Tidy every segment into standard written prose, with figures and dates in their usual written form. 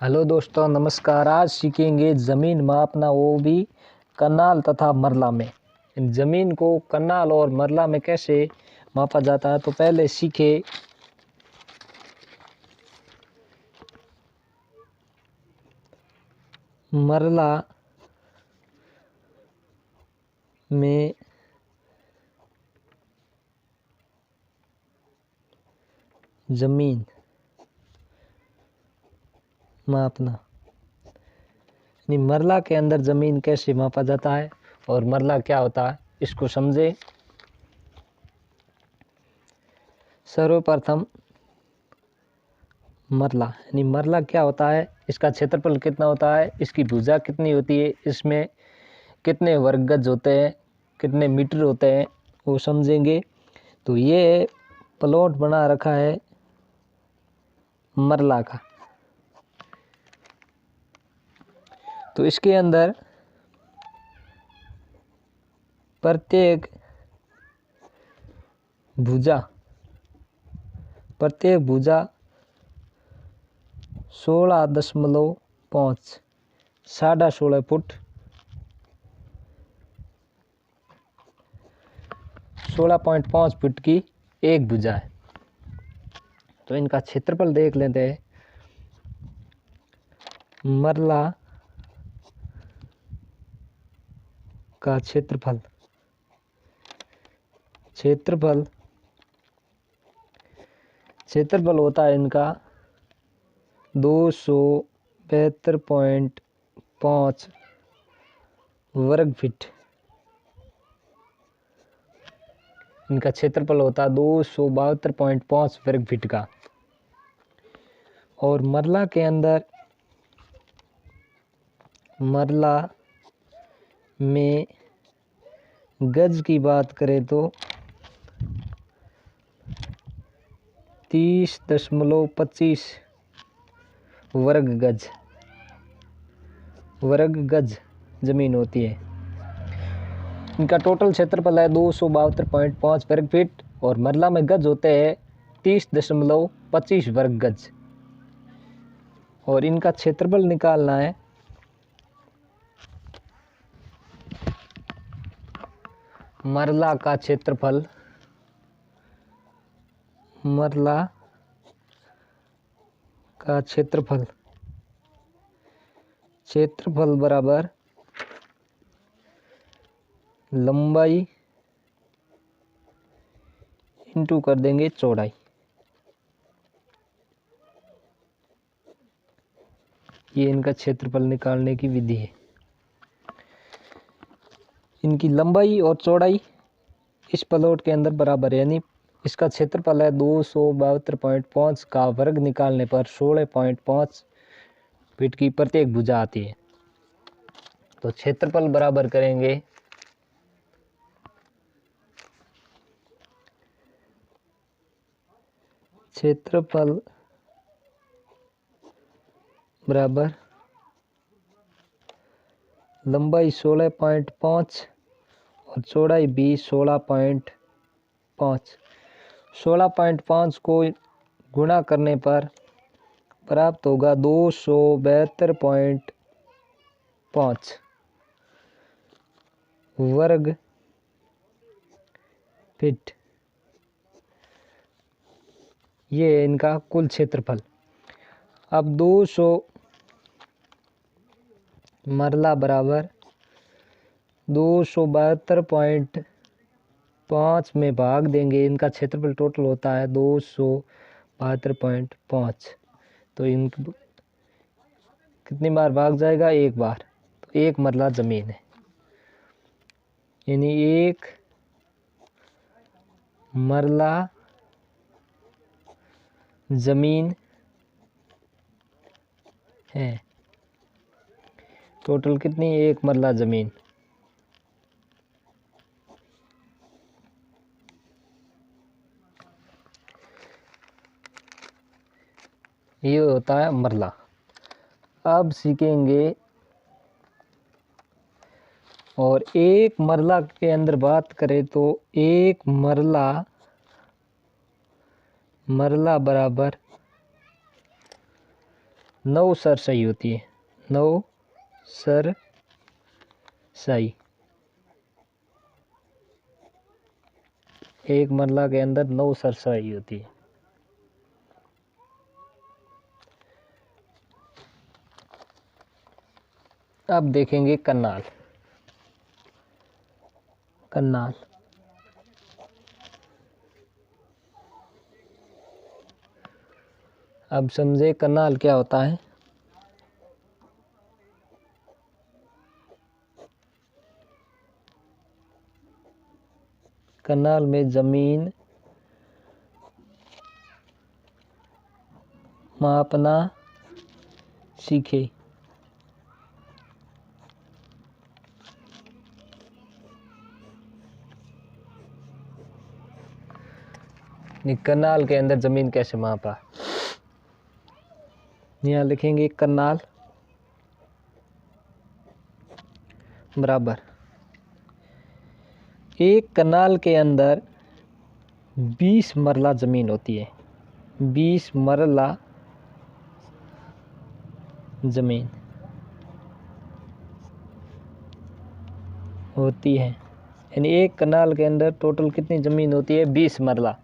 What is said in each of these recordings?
Hello दोस्तों, नमस्कार। आज सीखेंगे ज़मीन मापना, वो भी कनाल तथा मरला में। ज़मीन को कनाल और मरला में कैसे मापा जाता है, तो पहले सीखे मरला में ज़मीन मापना, यानी मरला के अंदर ज़मीन कैसे मापा जाता है और मरला क्या होता है, इसको समझे। सर्वप्रथम मरला, यानी मरला क्या होता है, इसका क्षेत्रफल कितना होता है, इसकी भुजा कितनी होती है, इसमें कितने वर्ग गज होते हैं, कितने मीटर होते हैं, वो समझेंगे। तो ये प्लॉट बना रखा है मरला का। तो इसके अंदर प्रत्येक भुजा 16.5 16.5 फुट 16.5 फुट की एक भुजा है। तो इनका क्षेत्रफल देख लेते हैं। मरला का क्षेत्रफल होता है इनका 272.5 वर्ग फीट। इनका क्षेत्रफल होता है 272.5 वर्ग फीट का। और मरला के अंदर, मरला में गज की बात करें तो 30.25 वर्ग गज जमीन होती है। इनका टोटल क्षेत्रफल है 272.5 वर्ग फीट और मरला में गज होते हैं 30.25 वर्ग गज। और इनका क्षेत्रफल निकालना है। मरला का क्षेत्रफल बराबर लंबाई इंटू कर देंगे चौड़ाई। ये इनका क्षेत्रफल निकालने की विधि है। इनकी लंबाई और चौड़ाई इस प्लॉट के अंदर बराबर है, यानी इसका क्षेत्रफल है 272.5 का वर्ग निकालने पर 16.5 फीट की प्रत्येक भुजा आती है। तो क्षेत्रफल बराबर करेंगे क्षेत्रफल बराबर लंबाई 16.5 और चौड़ाई भी 16.5। 16.5 को गुणा करने पर प्राप्त होगा 272.5 वर्ग फीट। ये है इनका कुल क्षेत्रफल। अब 200 मरला बराबर 272.5 में भाग देंगे। इनका क्षेत्रफल टोटल होता है 272.5। तो इन कितनी बार भाग जाएगा? एक बार। तो एक मरला ज़मीन है, यानी एक मरला ज़मीन है। टोटल कितनी? एक मरला ज़मीन। ये होता है मरला। अब सीखेंगे और एक मरला के अंदर बात करें तो एक मरला बराबर 9 सरसाई होती है, 9 सरसाई। एक मरला के अंदर 9 सरसाई होती है। अब देखेंगे कन्नाल। कन्नाल अब समझे कन्नाल क्या होता है। कन्नाल में जमीन मापना सीखे। कन्नाल के अंदर जमीन कैसे मापा, यहाँ लिखेंगे कन्नाल बराबर, एक कनाल के अंदर 20 मरला ज़मीन होती है, 20 मरला ज़मीन होती है। यानी एक कनाल के अंदर टोटल कितनी ज़मीन होती है, 20 मरला।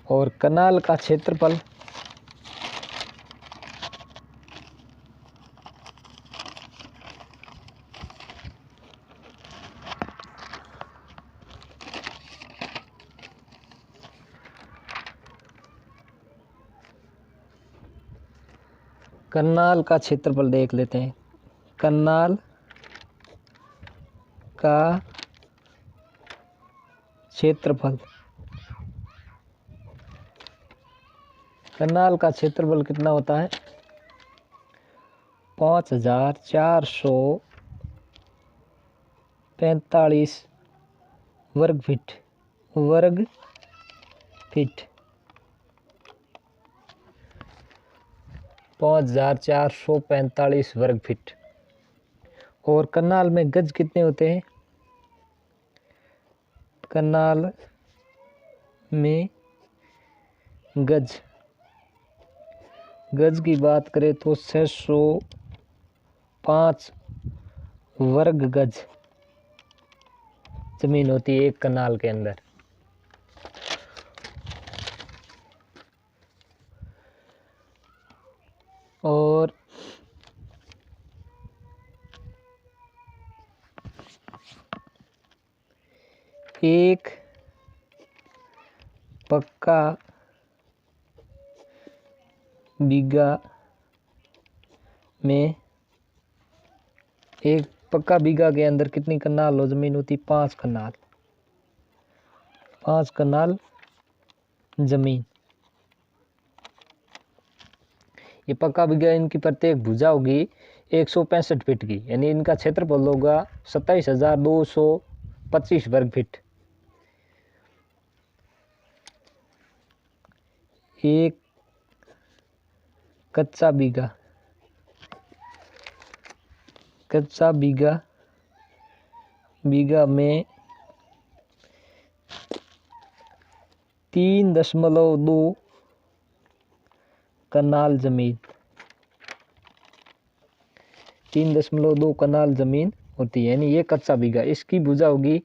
और कनाल का क्षेत्रफल कनाल का क्षेत्रफल देख लेते हैं। कनाल का क्षेत्रफल, कनाल का क्षेत्रफल कितना होता है, 5445 वर्ग फीट। 5445 वर्ग फीट। और कनाल में गज कितने होते हैं, कनाल में गज की बात करें तो 605 वर्ग गज जमीन होती है एक कनाल के अंदर। और एक पक्का बीघा में, एक पक्का बीघा के अंदर कितनी कनाल हो जमीन होती, 5 कनाल। 5 कनाल जमीन। ये पक्का बीघा, इनकी प्रत्येक भुजा होगी 165 फीट की, यानी इनका क्षेत्रफल होगा 27,225 वर्ग फीट। एक कच्चा बीघा, कच्चा बीघा में 3.2 कनाल जमीन, 3.2 कनाल जमीन होती है, यानी ये कच्चा बीघा। इसकी भुजा होगी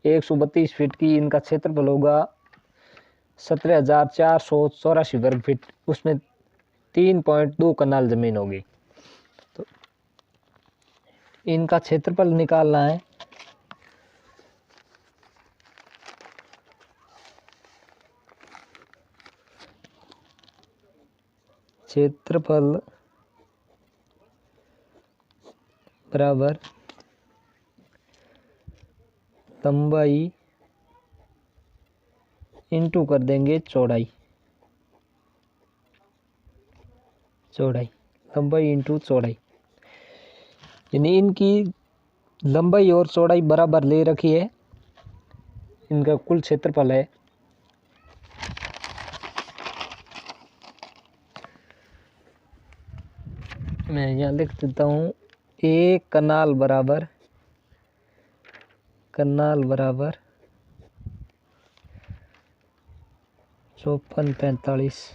132 फीट की, इनका क्षेत्रफल होगा 17,484 वर्ग फीट, उसमें 3.2 कनाल जमीन होगी। तो इनका क्षेत्रफल निकालना है। क्षेत्रफल बराबर लंबाई इंटू कर देंगे चौड़ाई, लंबाई इंटू चौड़ाई। यानी इनकी लंबाई और चौड़ाई बराबर ले रखी है, इनका कुल क्षेत्रफल है। मैं यहाँ लिख देता हूँ, एक कनाल बराबर 5445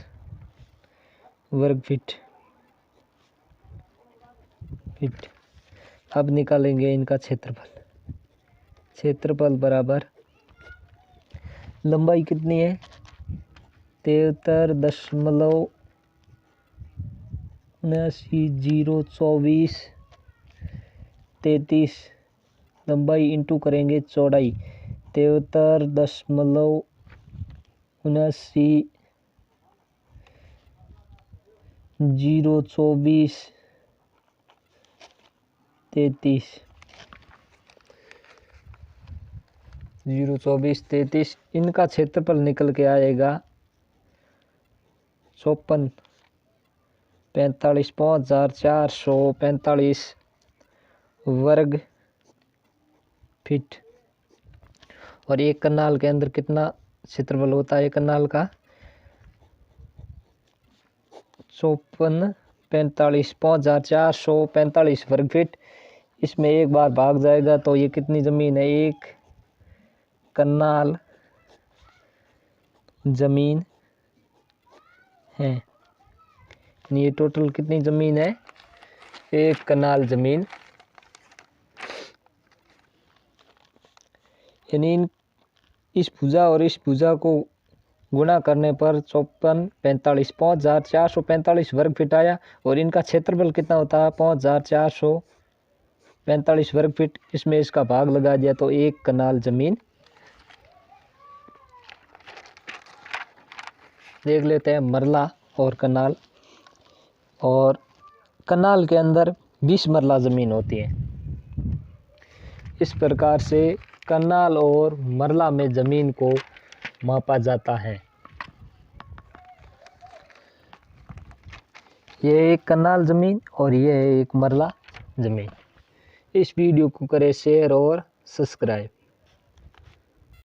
वर्ग फीट। फीट। अब निकालेंगे इनका क्षेत्रफल। क्षेत्रफल बराबर लंबाई कितनी है 73.79 लंबाई इंटू करेंगे चौड़ाई 73.02433 इनका क्षेत्रफल निकल के आएगा 54,45 वर्ग फीट। और एक कनाल के अंदर कितना क्षेत्रफल होता है कनाल का 54,445 वर्ग फीट। इसमें एक बार भाग जाएगा तो ये कितनी ज़मीन है, एक कनाल ज़मीन है। ये टोटल कितनी ज़मीन है, एक कनाल ज़मीन। यानी इस भुजा और इस भुजा को गुणा करने पर 54,45 वर्ग फीट आया। और इनका क्षेत्रफल कितना होता है 5,445 वर्ग फीट। इसमें इसका भाग लगा दिया तो एक कनाल ज़मीन। देख लेते हैं मरला और कनाल। और कनाल के अंदर 20 मरला ज़मीन होती है। इस प्रकार से कनाल और मरला में ज़मीन को मापा जाता है। ये एक कनाल ज़मीन और ये एक मरला ज़मीन। इस वीडियो को करें शेयर और सब्सक्राइब।